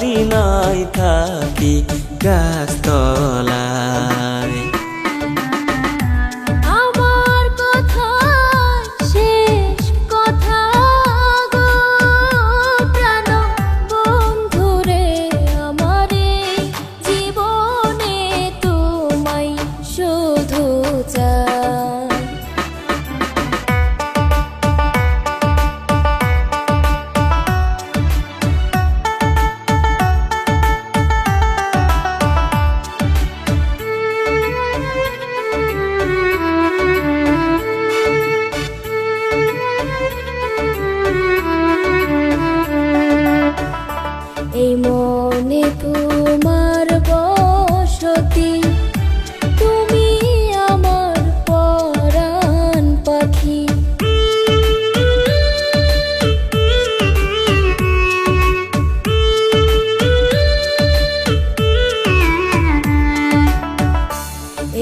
বাড়ি নাই থাকি গাছতলায়। আমার কথা শেষ কথা গো প্রাণ বন্ধুরে, আমারে জীবনে তোমায় শুধু চাই। এই মনে তোমার বসতি, তুমি আমার পরাণ পাখি।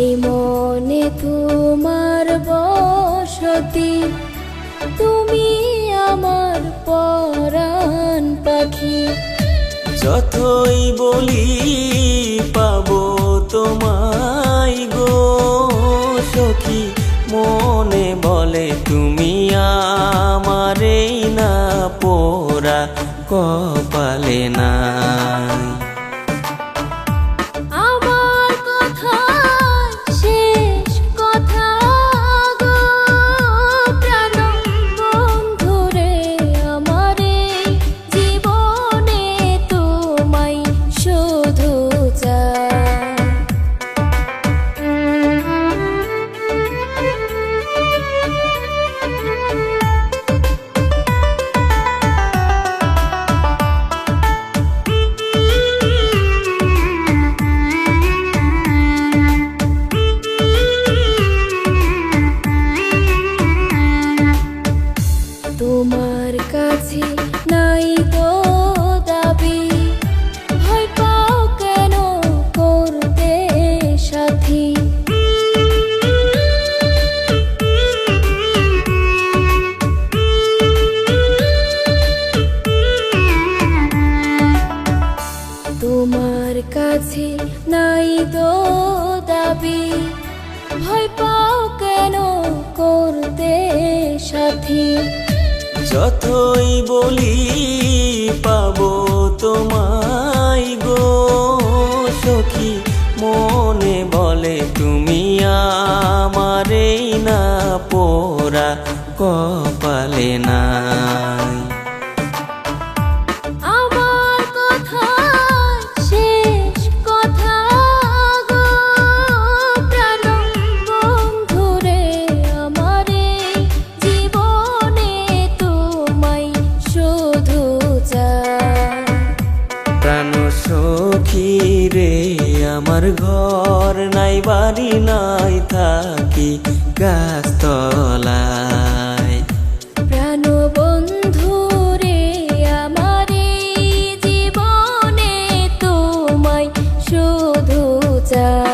এই মনে তোমার বসতি, তুমি আমার পরাণ পাখি। যতই বলি পাবো তোমায় গো সখী, মনে বলে তুমি আমারেই না পোড়া কপালে নাই। আমার কথা শেষ কথা গো প্রাণ বন্ধুরে, আমারে জীবনে তোমায় শুধু চাই। তোমার কাছে নাই তো দাবি, ভয় পাও কেন করতে সাথী। তোমার কাছে নাই তো দাবি, ভয় পাও কেন করতে সাথী। যতই বলি পাবো তোমায় গো সখী, মনে বলে তুমি আমারেই না পোড়া কপালে নাই। আমার কথা শেষ কথা গো প্রাণ বন্ধুরে, আমারে জীবনে তোমায় শুধু চাই। প্রাণ সখী রে আমার ঘর নাই বাড়ি নাই থাকি গাছতলায়। প্রাণ বন্ধুরে, আমারে জীবনে তোমায় শুধু চাই।